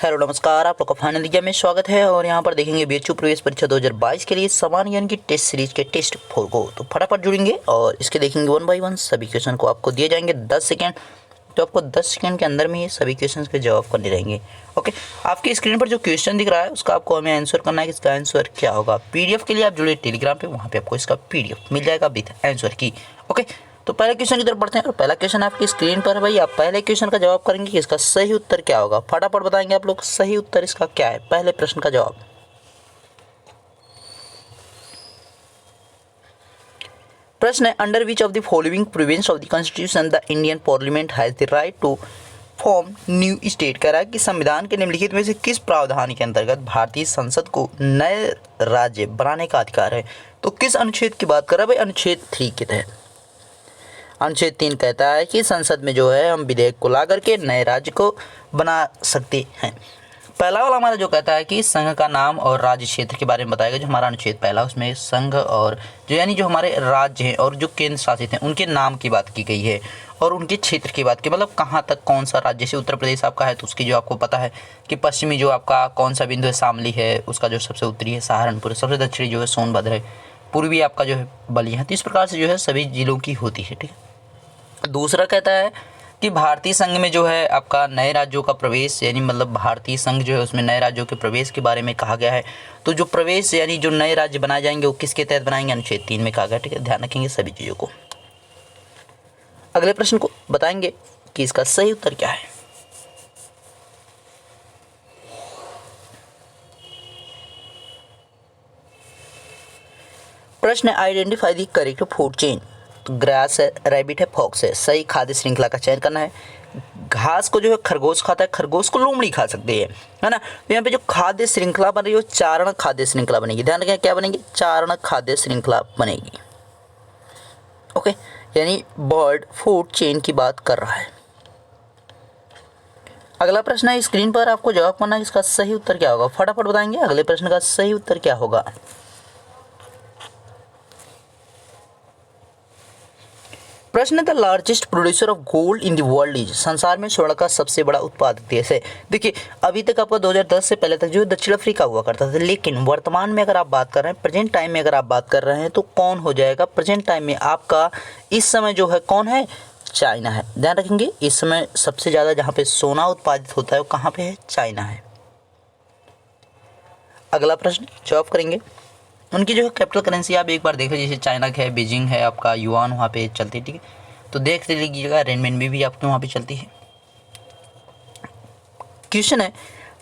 Hello नमस्कार, आप लोग का फाइनल एग्जाम में स्वागत है। और यहाँ पर देखेंगे बीएचयू प्रवेश परीक्षा 2022 के लिए सामान्य ज्ञान की टेस्ट सीरीज के टेस्ट 4 को। तो फटाफट जुड़ेंगे और इसके देखेंगे 1 बाय 1 सभी क्वेश्चन को आपको दिए जाएंगे 10 सेकेंड। तो आपको 10 सेकेंड के अंदर में ही सभी क्वेश्चन के जवाब करने रहेंगे। ओके, आपकी स्क्रीन पर जो क्वेश्चन दिख रहा है उसका आपको हमें आंसर करना है कि इसका आंसर क्या होगा। पीडीएफ के लिए आप जुड़े टेलीग्राम पे, वहाँ पे आपको इसका पीडीएफ मिल जाएगा विद आंसर की। ओके, तो पहले क्वेश्चन की तरफ बढ़ते हैं और पहला क्वेश्चन आपकी स्क्रीन पर है भाई। आप पहले क्वेश्चन का जवाब करेंगे कि इसका सही उत्तर क्या होगा। फटाफट बताएंगे आप लोग सही उत्तर इसका क्या है। पहले प्रश्न का जवाब, प्रश्न है under which of the following provisions of the constitution the Indian parliament has the right to form new state. कह रहा है कि संविधान के निम्नलिखित में से किस प्रावधान के अंतर्गत भारतीय संसद को नए राज्य बनाने का अधिकार है। तो किस अनुच्छेद की बात कर रहा है भाई? अनुच्छेद 3 के तहत। अनुच्छेद 3 कहता है कि संसद में जो है हम विधेयक को ला करके नए राज्य को बना सकते हैं। पहला वाला हमारा जो कहता है कि संघ का नाम और राज्य क्षेत्र के बारे में बताएगा। जो हमारा अनुच्छेद पहला, उसमें संघ और जो यानी जो हमारे राज्य हैं और जो केंद्र शासित हैं उनके नाम की बात की गई है और उनके क्षेत्र की बात की, मतलब कहाँ तक कौन सा राज्य। जैसे उत्तर प्रदेश आपका है तो उसकी जो आपको पता है कि पश्चिमी जो आपका कौन सा बिंदु है शामली है, उसका जो सबसे उत्तरी है सहारनपुर, सबसे दक्षिणी जो है सोनभद्र है, पूर्वी आपका जो है बलिया है। तो इस प्रकार से जो है सभी जिलों की होती है। ठीक है। दूसरा कहता है कि भारतीय संघ में जो है आपका नए राज्यों का प्रवेश, यानी मतलब भारतीय संघ जो है उसमें नए राज्यों के प्रवेश के बारे में कहा गया है। तो जो प्रवेश यानी जो नए राज्य बनाए जाएंगे वो किसके तहत बनाएंगे? अनुच्छेद 3 में कहा गया। ठीक है, ध्यान रखेंगे सभी चीज़ों को। अगले प्रश्न को बताएंगे कि इसका सही उत्तर क्या है। प्रश्न है identify the correct food chain. तो ग्रास है, रैबिट है, फॉक्स है। सही खाद्य श्रृंखला का चयन करना है। घास को जो है खरगोश खाता है, खरगोश को लोमड़ी खा सकती है ना। तो यहाँ पे जो खाद्य श्रृंखला बन रही है वो चारण खाद्य श्रृंखला बनेगी। ध्यान रखें क्या बनेगी? चारण खाद्य श्रृंखला बनेगी। ओके, यानी बर्ड फूड चेन की बात कर रहा है। अगला प्रश्न है स्क्रीन पर, आपको जवाब करना है इसका सही उत्तर क्या होगा। फटाफट बताएंगे अगले प्रश्न का सही उत्तर क्या होगा। प्रश्न the largest producer of gold in the world is. संसार में स्वर्ण का सबसे बड़ा उत्पादक देश है। देखिए अभी तक आपका 2010 से पहले तक जो दक्षिण अफ्रीका हुआ करता था, लेकिन वर्तमान में अगर आप बात कर रहे हैं, प्रेजेंट टाइम में अगर आप बात कर रहे हैं तो कौन हो जाएगा? प्रेजेंट टाइम में आपका इस समय जो है कौन है? चाइना है। ध्यान रखेंगे इस समय सबसे ज़्यादा जहाँ पे सोना उत्पादित होता है वो कहाँ पे है? चाइना है। अगला प्रश्न जवाब करेंगे। उनकी जो है कैपिटल करेंसी आप एक बार देख लीजिए, जैसे चाइना का है बीजिंग है, आपका युआन वहाँ पे चलती है। ठीक है, तो देख लीजिएगा रेनमिनबी भी आपके वहाँ पे चलती है। क्वेश्चन है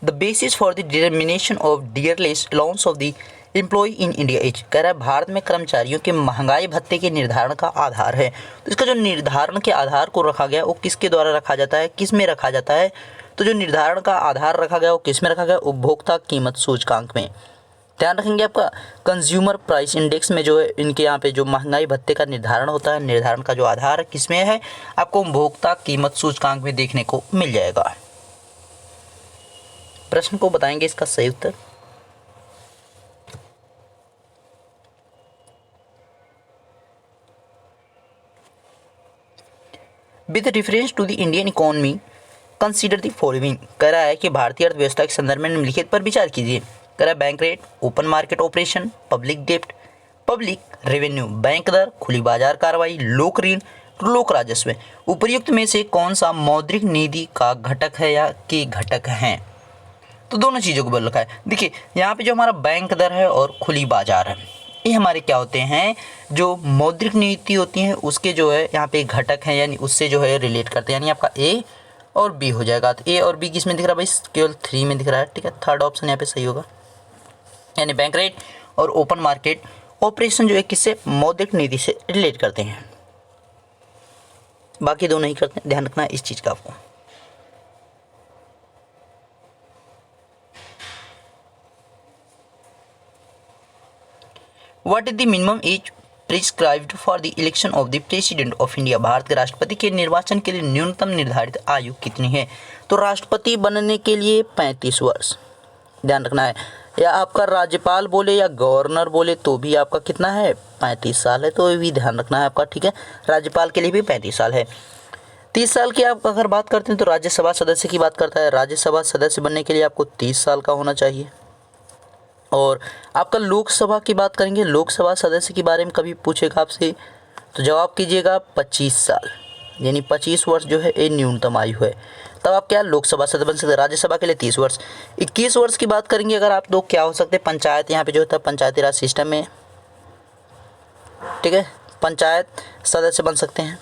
the basis for the determination of dearness allowance of the employ in India is. कह रहा है भारत में कर्मचारियों के महंगाई भत्ते के निर्धारण का आधार है। तो इसका जो निर्धारण के आधार को रखा गया वो किसके द्वारा रखा जाता है, किस में रखा जाता है? तो जो निर्धारण का आधार रखा गया वो किस में रखा गया? उपभोक्ता कीमत सूचकांक में। ध्यान रखेंगे आपका कंज्यूमर प्राइस इंडेक्स में जो है इनके यहाँ पे जो महंगाई भत्ते का निर्धारण होता है, निर्धारण का जो आधार किसमें है? आपको उपभोक्ता कीमत सूचकांक में देखने को मिल जाएगा। प्रश्न को बताएंगे इसका सही उत्तर। With reference to the Indian economy consider the following. कह रहा है कि भारतीय अर्थव्यवस्था के संदर्भ में निम्नलिखित पर विचार कीजिए। कह रहा है bank rate, open market operation, public डेप्ट, पब्लिक रेवेन्यू, बैंक दर, खुली बाजार कार्रवाई, लोक ऋण, लोक राजस्व। उपर्युक्त में से कौन सा मौद्रिक नीति का घटक है या के घटक हैं? तो दोनों चीज़ों को बोल रखा है। देखिए यहाँ पे जो हमारा बैंक दर है और खुली बाजार है, ये हमारे क्या होते हैं? जो मौद्रिक नीति होती है उसके जो है यहाँ पे घटक हैं, यानी उससे जो है रिलेट करते हैं। यानी आपका ए और बी हो जाएगा। तो ए और बी किस में दिख रहा है भाई? केवल 3 में दिख रहा है। ठीक है, थर्ड ऑप्शन यहाँ पे सही होगा। यानी बैंक रेट और ओपन मार्केट ऑपरेशन जो है किससे? मौद्रिक नीति से रिलेट करते हैं, बाकी दो नहीं करते। ध्यान रखना इस चीज़ का आपको। What is the minimum age prescribed for the election of the president of India. Bharat के राष्ट्रपति के निर्वाचन के लिए न्यूनतम निर्धारित आयु कितनी है? तो राष्ट्रपति बनने के लिए 35 वर्ष। ध्यान रखना है। या आपका राज्यपाल बोले या गवर्नर बोले तो भी आपका कितना है? 35 साल है। तो ये भी ध्यान रखना है आपका। ठीक है, राज्यपाल के लिए भी 35 साल है। 30 साल की आप अगर बात करते हैं तो राज्यसभा सदस्य की बात करता है। राज्यसभा सदस्य बनने के लिए आपको 30 साल का होना चाहिए। और आपका लोकसभा की बात करेंगे, लोकसभा सदस्य के बारे में कभी पूछेगा आपसे तो जवाब कीजिएगा 25 साल, यानी 25 वर्ष जो है ये न्यूनतम आयु है, तब आप क्या लोकसभा सदस्य बन सकते हैं। राज्यसभा के लिए 30 वर्ष। 21 वर्ष की बात करेंगे अगर आप तो क्या हो सकते हैं, पंचायत यहाँ पे जो होता है पंचायती राज सिस्टम में, ठीक है, पंचायत सदस्य बन सकते हैं,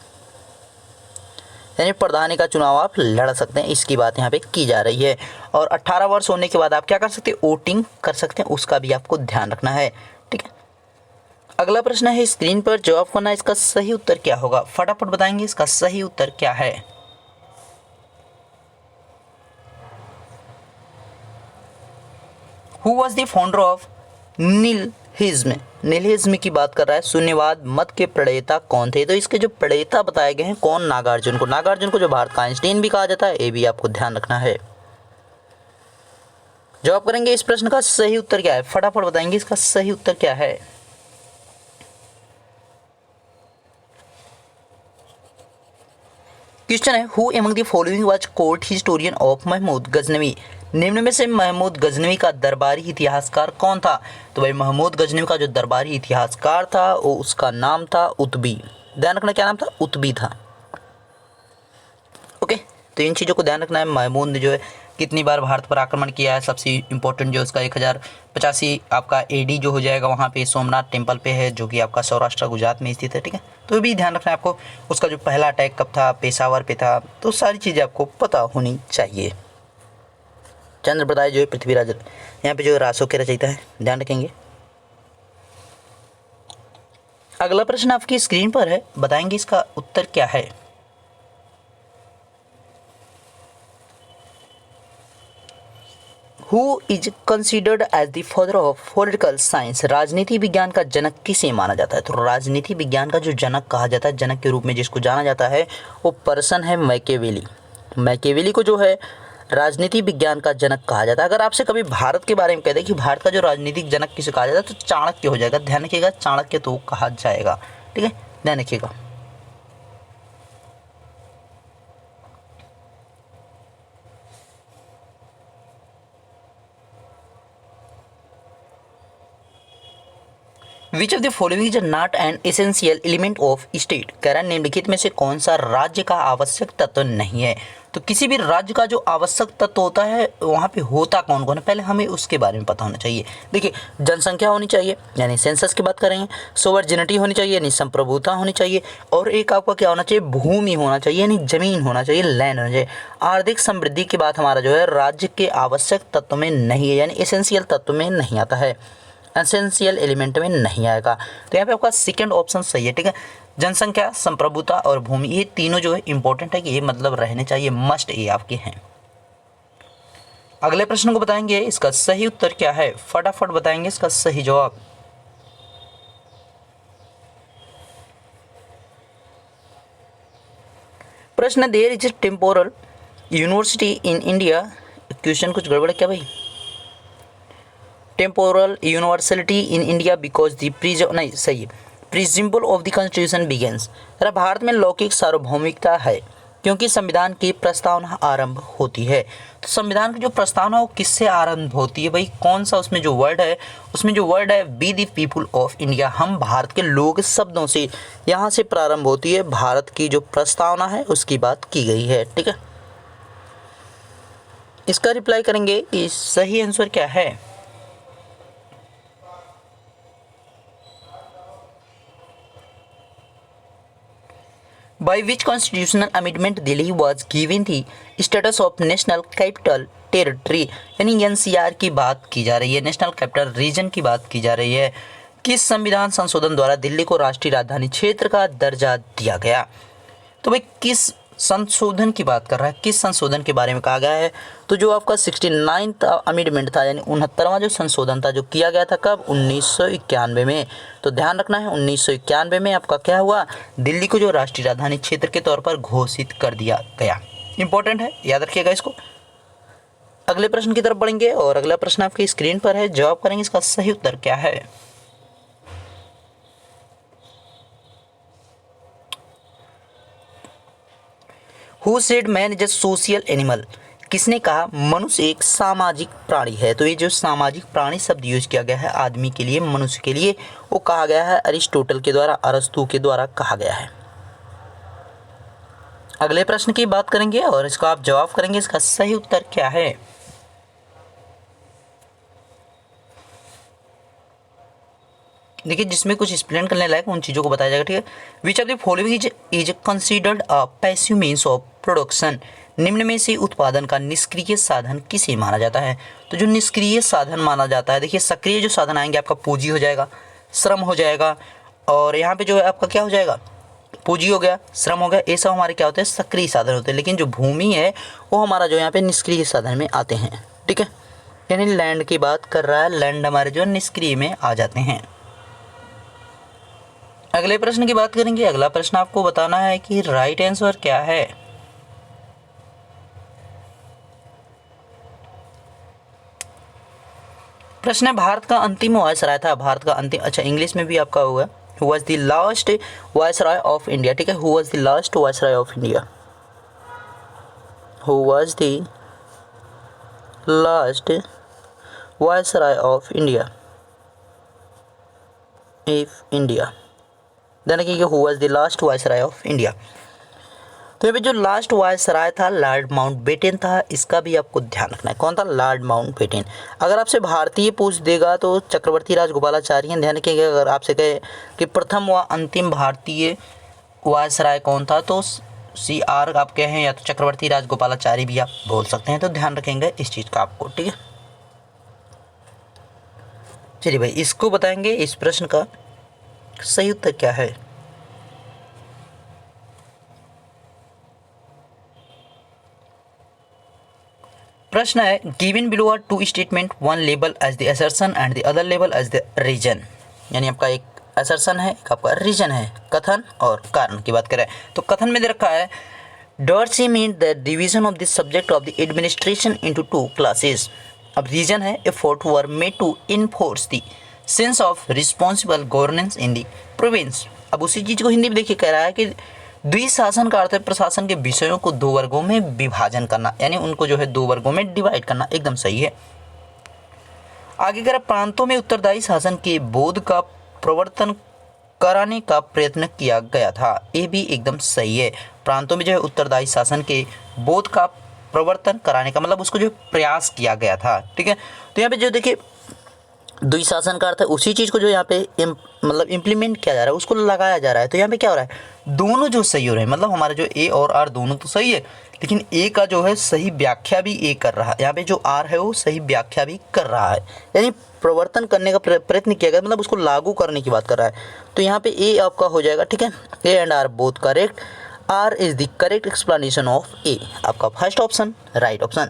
यानी प्रधानी का चुनाव आप लड़ सकते हैं, इसकी बात यहाँ पे की जा रही है। और 18 वर्ष होने के बाद आप क्या कर सकते हैं, वोटिंग कर सकते हैं, उसका भी आपको ध्यान रखना है, ठीक है। अगला प्रश्न है स्क्रीन पर, जवाब करना, इसका सही उत्तर क्या होगा, फटाफट बताएंगे इसका सही उत्तर क्या है। Who was the founder of nihilism, nihilism की बात कर रहा है, शून्यवाद मत के प्रणेता कौन थे। तो इसके जो प्रणेता बताए गए हैं कौन, नागार्जुन को। नागार्जुन को जो भारत का आइंस्टीन भी कहा जाता है, ये भी आपको ध्यान रखना है। जवाब करेंगे इस प्रश्न का सही उत्तर क्या है, फटाफट बताएंगे इसका सही उत्तर क्या है। क्वेश्चन है, who among the following was court historian of Mahmud Ghaznavi, निम्न में से महमूद गजनवी का दरबारी इतिहासकार कौन था। तो भाई महमूद गजनवी का जो दरबारी इतिहासकार था वो उसका नाम था उतबी। ध्यान रखना क्या नाम था, उतबी था। ओके, तो इन चीज़ों को ध्यान रखना है। महमूद ने जो है कितनी बार भारत पर आक्रमण किया है, सबसे इंपॉर्टेंट जो उसका 1085 आपका एडी जो हो जाएगा वहाँ पे सोमनाथ टेम्पल पे है, जो कि आपका सौराष्ट्र गुजरात में स्थित है, ठीक है। तो भी ध्यान रखना है आपको। उसका जो पहला अटैक कब था, पेशावर पे था, तो सारी चीज़ें आपको पता होनी चाहिए। चंद्र प्रदाय जो है पृथ्वीराज यहाँ पे जो रासों के रचयिता है, ध्यान रखेंगे। अगला प्रश्न आपकी स्क्रीन पर है, बताएंगे इसका उत्तर क्या है। Who is considered as the father of political science, राजनीति विज्ञान का जनक किसे माना जाता है। तो राजनीति विज्ञान का जो जनक कहा जाता है, जनक के रूप में जिसको जाना जाता है, वो पर्सन है मैकियावेली। मैकियावेली को जो है राजनीति विज्ञान का जनक कहा जाता है। अगर आपसे कभी भारत के बारे में कह दे कि भारत का जो राजनीतिक जनक किसे कहा जाता है, तो चाणक्य हो जाएगा। ध्यान रखिएगा, चाणक्य तो कहा जाएगा, ठीक है, ध्यान रखिएगा। विच of the following is not an essential element of state, कह रहा है निम्नलिखित में से कौन सा राज्य का आवश्यक तत्व नहीं है। तो किसी भी राज्य का जो आवश्यक तत्व होता है वहाँ पे होता कौन कौन है, पहले हमें उसके बारे में पता होना चाहिए। देखिए, जनसंख्या होनी चाहिए, यानी सेंसस की बात करेंगे, सोवर्जिनिटी होनी चाहिए, यानी संप्रभुता होनी चाहिए, और एक आपका क्या होना चाहिए, भूमि होना चाहिए, यानी जमीन होना चाहिए, लैंड होना चाहिए। आर्थिक समृद्धि की बात हमारा जो है राज्य के आवश्यक तत्व में नहीं है, यानी एसेंशियल तत्व में नहीं आता है, एसेंशियल एलिमेंट में नहीं आएगा। तो यहाँ पे आपका सेकंड ऑप्शन सही है, ठीक है। जनसंख्या, संप्रभुता और भूमि, ये तीनों जो है इंपॉर्टेंट है कि ये मतलब रहने चाहिए, मस्ट ये आपके हैं। अगले प्रश्न को बताएंगे इसका सही उत्तर क्या है, फटाफट बताएंगे इसका सही जवाब। प्रश्न, there is temporal university in India, question कुछ गड़बड़ है क्या भाई, temporal universality in India because the नहीं सही है, preamble of the constitution begins, Bharat में लौकिक सार्वभौमिकता है क्योंकि संविधान की प्रस्तावना आरंभ होती है। तो संविधान की जो प्रस्तावना वो किससे आरंभ होती है भाई, कौन सा उसमें जो वर्ड है, उसमें जो वर्ड है be the people of India, हम भारत के लोग शब्दों से यहाँ से प्रारंभ होती है, भारत की जो प्रस्तावना है उसकी बात की गई है, ठीक है। इसका रिप्लाई करेंगे कि सही आंसर क्या है। By which constitutional amendment Delhi was given the status of national capital territory, यानी NCR की बात की जा रही है, नेशनल कैपिटल रीजन की बात की जा रही है। किस संविधान संशोधन द्वारा दिल्ली को राष्ट्रीय राजधानी क्षेत्र का दर्जा दिया गया। तो भाई किस संशोधन की बात कर रहा है, किस संशोधन के बारे में कहा गया है, तो जो आपका 69वां अमेंडमेंट था, यानी 69वां जो संशोधन था जो किया गया था कब, 1991 में। तो ध्यान रखना है 1991 में आपका क्या हुआ, दिल्ली को जो राष्ट्रीय राजधानी क्षेत्र के तौर पर घोषित कर दिया गया। इंपॉर्टेंट है, याद रखिएगा इसको। अगले प्रश्न की तरफ बढ़ेंगे और अगला प्रश्न आपकी स्क्रीन पर है, जवाब करेंगे इसका सही उत्तर क्या है। Who said man is a social animal, किसने कहा मनुष्य एक सामाजिक प्राणी है। तो ये जो सामाजिक प्राणी शब्द यूज किया गया है आदमी के लिए, मनुष्य के लिए, वो कहा गया है अरिस्टोटल के द्वारा, अरस्तु के द्वारा कहा गया है। अगले प्रश्न की बात करेंगे और इसका आप जवाब करेंगे, इसका सही उत्तर क्या है। देखिए जिसमें कुछ एक्सप्लेन करने लायक उन चीज़ों को बताया जाएगा, ठीक है। विच of the following is considered a passive means of production, निम्न में से उत्पादन का निष्क्रिय साधन किसे माना जाता है। तो जो निष्क्रिय साधन माना जाता है, देखिए सक्रिय जो साधन आएंगे आपका पूंजी हो जाएगा, श्रम हो जाएगा, और यहाँ पे जो है आपका क्या हो जाएगा, पूंजी हो गया, श्रम हो गया, ये सब हमारे क्या होते हैं, सक्रिय साधन होते हैं। लेकिन जो भूमि है वो हमारा जो यहाँ पे निष्क्रिय साधन में आते हैं, ठीक है। यानी लैंड की बात कर रहा है, लैंड हमारे जो निष्क्रिय में आ जाते हैं। अगले प्रश्न की बात करेंगे। अगला प्रश्न आपको बताना है कि राइट आंसर क्या है। प्रश्न है भारत का अंतिम वायसराय था, भारत का अंतिम, अच्छा इंग्लिश में भी आपका होगा, who was the last viceroy of India, ठीक है। Who was the last viceroy of India, who was the last viceroy of India, if India, then कि who was the last viceroy of India. तो यहाँ पे जो last viceroy था lord Mountbatten था, इसका भी आपको ध्यान रखना है। कौन था, लॉर्ड माउंटबेटन। अगर आपसे भारतीय पूछ देगा तो चक्रवर्ती राजगोपालाचारी, ध्यान रखिएगा। अगर आपसे कहे कि प्रथम व अंतिम भारतीय वायसराय कौन था, तो CR आप कहें या तो चक्रवर्ती राजगोपालाचारी भी आप बोल सकते हैं। तो ध्यान रखेंगे इस चीज़ का आपको, ठीक है। चलिए भाई इसको बताएंगे, इस प्रश्न का सही उत्तर क्या है। प्रश्न है given below are two statement, one label as the assertion and the other label as the reason. यानी आपका एक असर्शन है, एक आपका रीजन है, कथन और कारण की बात करें तो कथन में दे रखा है dyarchy mean the division of the subject of the administration into two classes. अब रीजन है effort were made to enforce the sense of responsible governance in the province. अब उसी चीज़ को हिंदी में देखिए कह रहा है कि द्विशासन का अर्थ है प्रशासन के विषयों को दो वर्गों में विभाजन करना, यानी उनको जो है दो वर्गों में डिवाइड करना, एकदम सही है। आगे कह रहा प्रांतों में उत्तरदायी शासन के बोध का प्रवर्तन कराने का प्रयत्न किया गया था, ये भी एकदम सही है। प्रांतों में जो है उत्तरदायी शासन के बोध का प्रवर्तन कराने का मतलब उसको जो प्रयास किया गया था, ठीक है। तो यहाँ पे जो देखिए द्विशासन का अर्थ है उसी चीज़ को जो यहाँ पे मतलब इम्प्लीमेंट किया जा रहा है, उसको लगाया जा रहा है। तो यहाँ पे क्या हो रहा है, दोनों जो सही हो रहे हैं, मतलब हमारे जो ए और आर दोनों तो सही है, लेकिन ए का जो है सही व्याख्या भी ए कर रहा है, यहाँ पे जो आर है वो सही व्याख्या भी कर रहा है, यानी प्रवर्तन करने का प्रयत्न किया गया, मतलब उसको लागू करने की बात कर रहा है। तो यहाँ पे ए आपका हो जाएगा, ठीक है। A and R both correct, R is the correct explanation of A, आपका first option right option.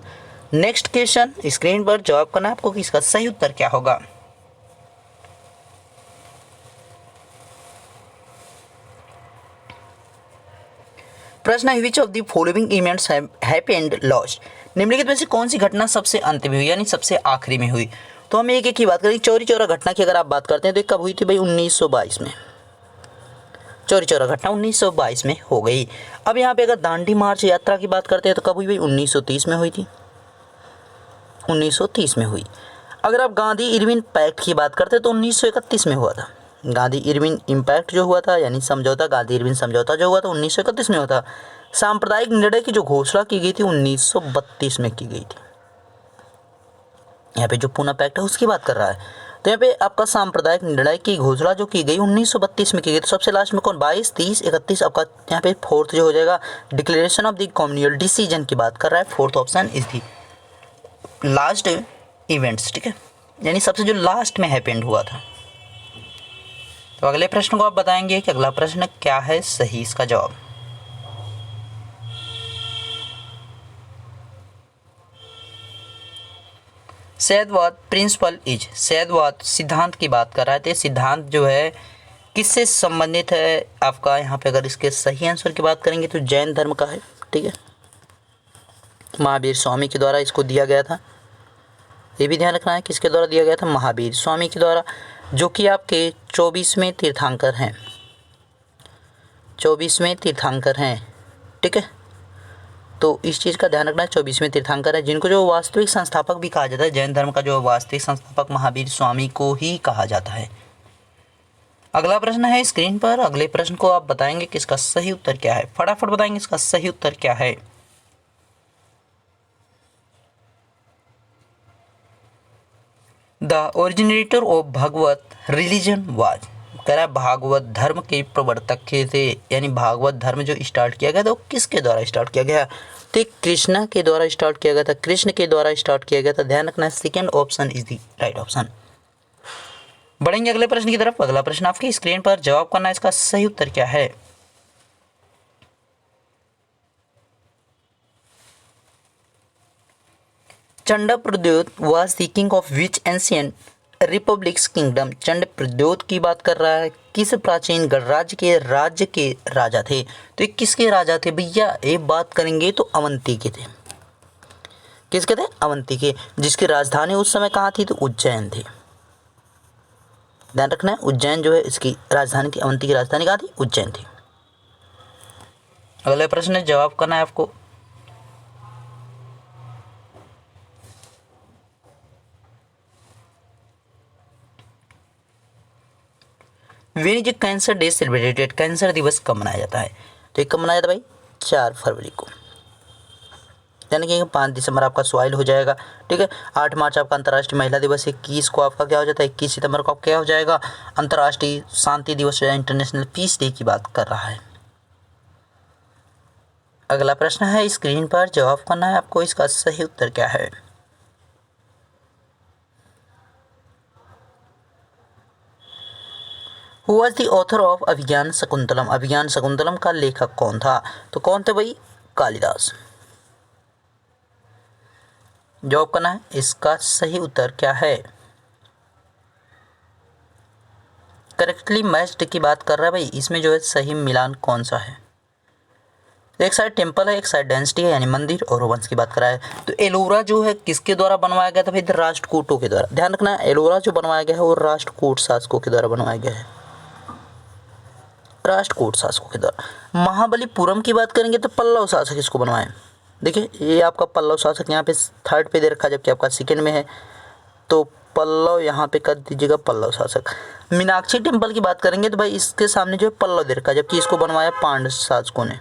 Next question screen पर जवाब करना है आपको कि इसका सही उत्तर क्या होगा। प्रश्न है विच of the following events happened last, निम्नलिखित में से कौन सी घटना सबसे अंत में हुई, यानी सबसे आखिरी में हुई। तो हम एक एक की बात करें। चौरी चौरा घटना की अगर आप बात करते हैं तो कब हुई थी भाई, 1922 में। चौरी चौरा घटना 1922 में हो गई। अब यहाँ पे अगर दांडी मार्च यात्रा की बात करते हैं तो कब हुई भाई, 1930 में हुई थी, 1930 में हुई। अगर आप गांधी इरविन पैक्ट की बात करते हैं तो 1931 में हुआ था। गांधी इरविन इम्पैक्ट जो हुआ था, यानी समझौता, गांधी इरविन समझौता जो हुआ था 1931 में हुआ था। सांप्रदायिक निर्णय की जो घोषणा की गई थी 1932 में की गई थी। यहाँ पे जो पूना पैक्ट है उसकी बात कर रहा है। तो यहाँ पे आपका सांप्रदायिक निर्णय की घोषणा जो की गई 1932 में की गई। तो सबसे लास्ट में कौन, 22, 30, 31, आपका यहाँ पे फोर्थ जो हो जाएगा declaration of the communal decision की बात कर रहा है। Fourth option is the last events, ठीक है, यानी सबसे जो लास्ट में हैपेंड हुआ था। तो अगले प्रश्न को आप बताएंगे कि अगला प्रश्न क्या है सही इसका जवाब। सैद्वाद प्रिंसिपल इज, सैद्वाद सिद्धांत की बात कर रहा है। तो सिद्धांत जो है किससे संबंधित है आपका, यहाँ पे अगर इसके सही आंसर की बात करेंगे तो जैन धर्म का है, ठीक है। महावीर स्वामी के द्वारा इसको दिया गया था, ये भी ध्यान रखना है किसके द्वारा दिया गया था, महावीर स्वामी के द्वारा, जो कि आपके 24वें तीर्थंकर हैं, 24वें तीर्थंकर हैं, ठीक है। तो इस चीज़ का ध्यान रखना है। 24वें तीर्थंकर है, जिनको जो वास्तविक संस्थापक भी कहा जाता है, जैन धर्म का जो वास्तविक संस्थापक महावीर स्वामी को ही कहा जाता है। अगला प्रश्न है स्क्रीन पर। अगले प्रश्न को आप बताएंगे कि इसका सही उत्तर क्या है। फटाफट बताएंगे इसका सही उत्तर क्या है। The originator of Bhagavata religion was, कह रहा है भागवत धर्म के प्रवर्तक थे, यानी भागवत धर्म जो स्टार्ट किया गया था वो किसके द्वारा स्टार्ट किया गया? तो ये कृष्णा के द्वारा स्टार्ट किया गया था, कृष्ण के द्वारा स्टार्ट किया गया था। ध्यान रखना है, second option is the right option. बढ़ेंगे अगले प्रश्न की तरफ। अगला प्रश्न आपकी स्क्रीन पर, जवाब करना है इसका सही उत्तर क्या है। Chandapradyota was the king of which ancient republics kingdom. Chandapradyota की बात कर रहा है, किस प्राचीन गणराज्य के राज्य के राजा थे? तो ये किसके राजा थे भैया? ये बात करेंगे तो अवंती के थे। किसके थे? अवंती के, जिसकी राजधानी उस समय कहाँ थी? तो उज्जैन थी। ध्यान रखना है, उज्जैन जो है इसकी राजधानी थी। अवंती की राजधानी कहाँ थी? उज्जैन थी। अगला प्रश्न है, जवाब करना है आपको। When is cancer day celebrated? Cancer दिवस कब मनाया जाता है? तो ये कब मनाया जाता है भाई? 4 फरवरी को। यानी कि 5 दिसंबर आपका सॉइल हो जाएगा, ठीक है। 8 मार्च आपका अंतर्राष्ट्रीय महिला दिवस। 21 को आपका क्या हो जाता है? 21 सितंबर को क्या हो जाएगा? अंतर्राष्ट्रीय शांति दिवस, इंटरनेशनल पीस डे की बात कर रहा है। अगला प्रश्न है स्क्रीन पर, जवाब करना है आपको। इसका सही उत्तर क्या है? Who was the author of Abhijnana Shakuntalam? Abhijnana Shakuntalam का लेखक कौन था? तो कौन थे भाई? कालिदास। जवाब करना है, इसका सही उत्तर क्या है? करेक्टली मैच्ड की बात कर रहा है भाई। इसमें जो है सही मिलान कौन सा है? एक साइड टेम्पल है, एक साइड डेंसिटी है, यानी मंदिर और वंश की बात कर रहा है। तो एलोरा जो है किसके द्वारा बनवाया गया था भाई? राष्ट्रकूटों के द्वारा। ध्यान रखना है, एलोरा जो बनवाया गया है वो राष्ट्रकूट शासकों के द्वारा बनवाया गया है। राष्ट्रकूट शासकों के द्वारा। महाबलीपुरम की बात करेंगे तो पल्लव शासक इसको बनवाए। देखिए ये आपका पल्लव शासक यहाँ पे 3rd पे दे रखा है, जबकि आपका 2nd में है। तो पल्लव यहाँ पे कर दीजिएगा पल्लव शासक। मीनाक्षी टेम्पल की बात करेंगे तो भाई इसके सामने जो है पल्लव दे रखा है, जबकि इसको बनवाया पांड्य शासकों ने।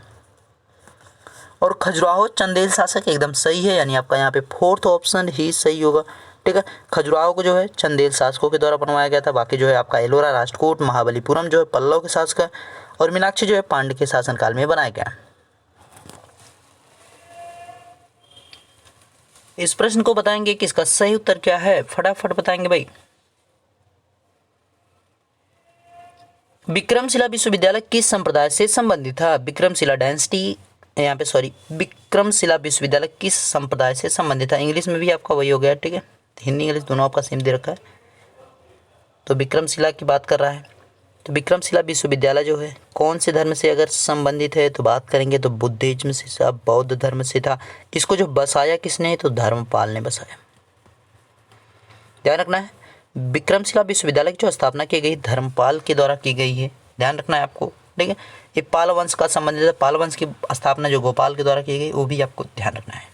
और खजुराहो चंदेल शासक एकदम सही है, यानी आपका यहाँ पे 4th ऑप्शन ही सही होगा, ठीक है। खजुराहो को जो है चंदेल शासकों के द्वारा बनवाया गया था। बाकी जो है आपका एलोरा राष्ट्रकूट, महाबलीपुरम जो है पल्लव के शासक है, और मीनाक्षी जो है पांड्य के शासनकाल में बनाया गया। इस प्रश्न को बताएंगे कि इसका सही उत्तर क्या है। फटाफट बताएंगे भाई। विक्रमशिला विश्वविद्यालय किस संप्रदाय से संबंधित था? विक्रमशिला डायनेस्टी, यहाँ पे सॉरी, विक्रमशिला विश्वविद्यालय किस संप्रदाय से संबंधित था? इंग्लिश में भी आपका वही हो गया, ठीक है। हिंदी इंग्लिश दोनों आपका सेम दे रखा है। तो विक्रमशिला की बात कर रहा है। तो विक्रमशिला विश्वविद्यालय जो है कौन से धर्म से अगर संबंधित है तो बात करेंगे तो बुद्धिज्म से था, बौद्ध धर्म से था। इसको जो बसाया किसने? तो धर्मपाल ने बसाया। ध्यान रखना है, विक्रमशिला विश्वविद्यालय की जो स्थापना की गई धर्मपाल के द्वारा की गई है। ध्यान रखना है आपको, ठीक है। ये पाल वंश का संबंधित है। पाल वंश की स्थापना जो गोपाल के द्वारा की गई वो भी आपको ध्यान रखना है।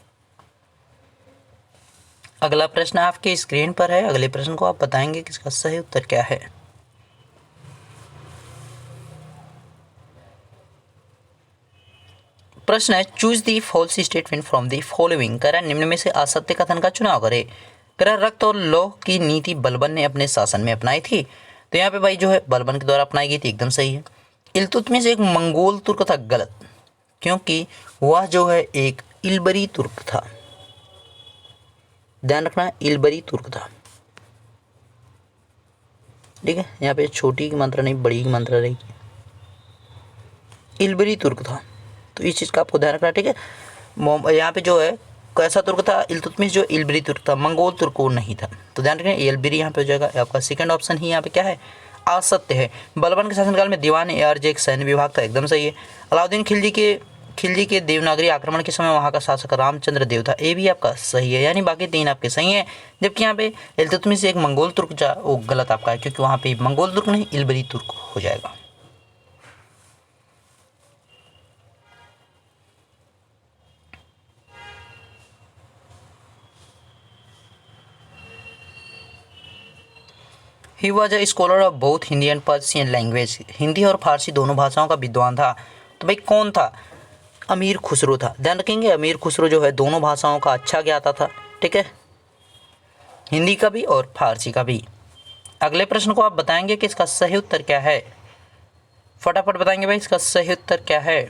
अगला प्रश्न आपके स्क्रीन पर है। अगले प्रश्न को आप बताएंगे कि इसका सही उत्तर क्या है। प्रश्न है, choose the false statement from the following. कह रहा है निम्न में से असत्य कथन का चुनाव करे। कह रहा है रक्त और लौह की नीति बलबन ने अपने शासन में अपनाई थी। तो यहाँ पे भाई जो है बलबन के द्वारा अपनाई गई थी, एकदम सही है। इल्तुतमिश एक मंगोल तुर्क था, गलत, क्योंकि वह जो है एक इल्बरी तुर्क था। ध्यान रखना, इल्बरी तुर्क था, ठीक है। यहाँ पे छोटी की मात्रा नहीं बड़ी की मात्रा रहेगी। इल्बरी तुर्क था, तो इस चीज़ का आपको ध्यान रखना, ठीक है। यहाँ पे जो है कैसा तुर्क था? इल्तुतमिश जो इल्बरी तुर्क था, मंगोल तुर्क वो नहीं था। तो ध्यान रखें इल्बरी यहाँ पे हो जाएगा। आपका 2nd ऑप्शन ही यहाँ पे क्या है? असत्य है। बलबन के शासनकाल में दीवान ए आर जे एक सैन्य विभाग था, एकदम सही है। अलाउद्दीन खिलजी के देवनागरी आक्रमण के समय वहाँ का शासक रामचंद्र देव था, ये भी आपका सही है। यानी बाकी 3 आपके सही हैं, जबकि यहाँ पे इल्तुतमिश एक मंगोल तुर्क वो गलत आपका है, क्योंकि वहाँ पे मंगोल तुर्क नहीं इल्बरी तुर्क हो जाएगा। He was a scholar of both Hindi and Persian language. Hindi और फारसी दोनों भाषाओं का विद्वान था। तो भाई कौन था? अमीर खुसरो था। ध्यान रखेंगे, अमीर खुसरो जो है दोनों भाषाओं का अच्छा ज्ञाता था। ठीक है, हिंदी का भी और फारसी का भी। अगले प्रश्न को आप बताएंगे कि इसका सही उत्तर क्या है। फटाफट बताएंगे भाई, इसका सही उत्तर क्या है।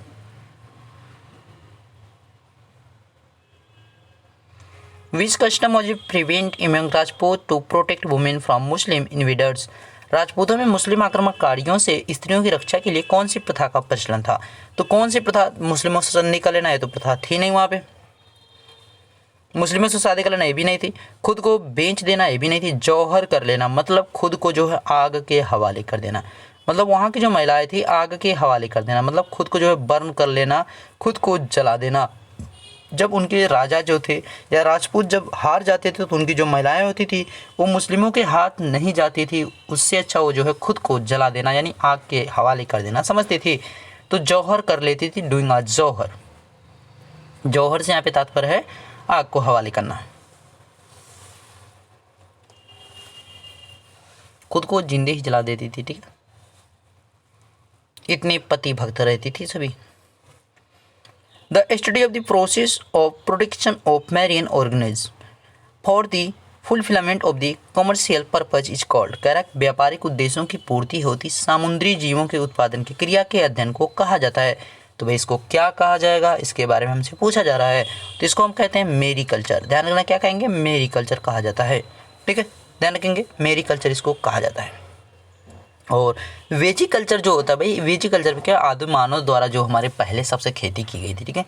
Which custom was prevent among Rajput to protect women from Muslim invaders. राजपूतों में मुस्लिम आक्रमणकारियों से स्त्रियों की रक्षा के लिए कौन सी प्रथा का प्रचलन था? तो कौन सी प्रथा? मुस्लिमों से संधि कर लेना, है तो प्रथा थी नहीं वहाँ पे। मुस्लिमों से शादी कर लेना ये भी नहीं थी। खुद को बेच देना ये भी नहीं थी। जौहर कर लेना मतलब खुद को जो है आग के हवाले कर देना। मतलब वहाँ की जो महिलाएं थी आग के हवाले कर देना, मतलब खुद को जो है बर्न कर लेना, खुद को जला देना। जब उनके राजा जो थे या राजपूत जब हार जाते थे तो उनकी जो महिलाएं होती थी वो मुस्लिमों के हाथ नहीं जाती थी, उससे अच्छा वो जो है खुद को जला देना यानी आग के हवाले कर देना समझते थे। तो जौहर कर लेती थी, डूइंग आ जौहर। जौहर से यहाँ पे तात्पर्य है आग को हवाले करना। खुद को जिंदे ही जला देती थी। ठीक है, इतने पति भक्त रहती थी सभी। The study of the process of production of marine organisms for the fulfilment of the commercial purpose is called. कह रहा है व्यापारिक उद्देश्यों की पूर्ति होती समुद्री जीवों के उत्पादन की क्रिया के अध्ययन को कहा जाता है। तो भाई इसको क्या कहा जाएगा, इसके बारे में हमसे पूछा जा रहा है। तो इसको हम कहते हैं मेरीकल्चर। ध्यान रखना, क्या कहेंगे? मेरीकल्चर कहा जाता है। ठीक है, ध्यान रखेंगे, मेरीकल्चर इसको कहा जाता है। और वेजिकल्चर जो होता है भाई, वेजिकल्चर में क्या आदि मानव द्वारा जो हमारे पहले सबसे खेती की गई थी। ठीक है,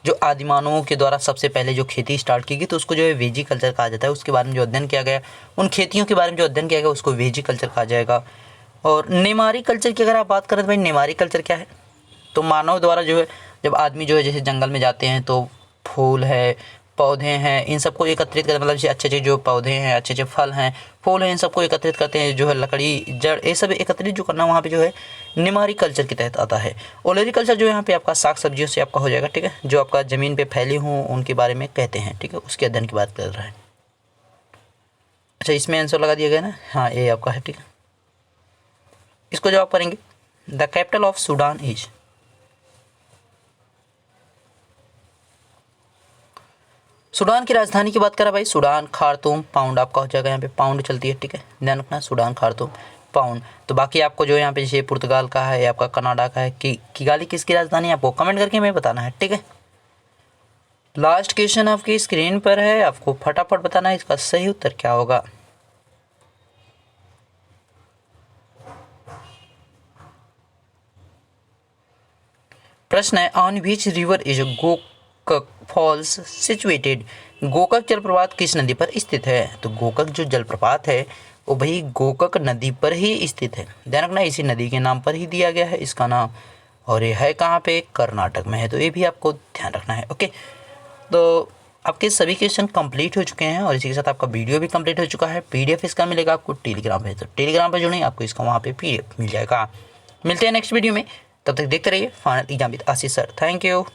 जो आदि मानवों के द्वारा सबसे पहले जो खेती स्टार्ट की गई तो उसको जो है वेजिकल्चर कहा जाता है। उसके बारे में जो अध्ययन किया गया, उन खेतियों के बारे में जो अध्ययन किया गया उसको वेजिकल्चर कहा जाएगा। और नेमारी कल्चर की अगर आप बात करें तो भाई नेमारी कल्चर क्या है? तो मानव द्वारा जो है जब आदमी जो है जैसे जंगल में जाते हैं तो फूल है, पौधे हैं, इन सबको एकत्रित करते, मतलब अच्छे अच्छे जो पौधे हैं, अच्छे अच्छे फल हैं, फूल हैं, इन सबको एकत्रित करते हैं। जो है लकड़ी, जड़, ये सब एकत्रित जो करना वहाँ पे जो है निमारी कल्चर के तहत आता है। ओलेरी कल्चर जो यहाँ पे आपका साग सब्जियों से आपका हो जाएगा। ठीक है, जो आपका ज़मीन पे फैली हों उनके बारे में कहते हैं। ठीक है, उसके अध्ययन की बात कर रहा है। अच्छा, इसमें आंसर लगा दिया गया ना, हाँ ये आपका है। ठीक है, इसको जवाब करेंगे। The capital of Sudan is. Sudan की राजधानी की बात करा भाई, सूडान खार्तूम। पाउंड आपका हो जाएगा, यहाँ पे पाउंड चलती है। ठीक है, ध्यान रखना, सूडान खार्तूम पाउंड। तो बाकी आपको जो यहाँ पे जैसे पुर्तगाल का है, आपका कनाडा का है, किगाली किसकी राजधानी है आपको कमेंट करके हमें बताना है। ठीक है, लास्ट क्वेश्चन आपकी स्क्रीन पर है, आपको फटाफट बताना है इसका सही उत्तर क्या होगा। प्रश्न है, on which river is Gokak falls situated. Gokak जलप्रपात किस नदी पर स्थित है? तो गोकक जो जलप्रपात है वो भाई गोकक नदी पर ही स्थित है। ध्यान रखना, इसी नदी के नाम पर ही दिया गया है इसका नाम। और ये है कहाँ पे? कर्नाटक में है। तो ये भी आपको ध्यान रखना है। ओके, तो आपके सभी क्वेश्चन कंप्लीट हो चुके हैं और इसी के साथ आपका वीडियो भी कंप्लीट हो चुका है। पीडीएफ इसका मिलेगा आपको टेलीग्राम पे, तो टेलीग्राम पर जुड़ें, आपको इसका वहाँ पे पीडीएफ मिल जाएगा। मिलते हैं नेक्स्ट वीडियो में, तब तक देखते रहिए final exam with Ashish sir. Thank you.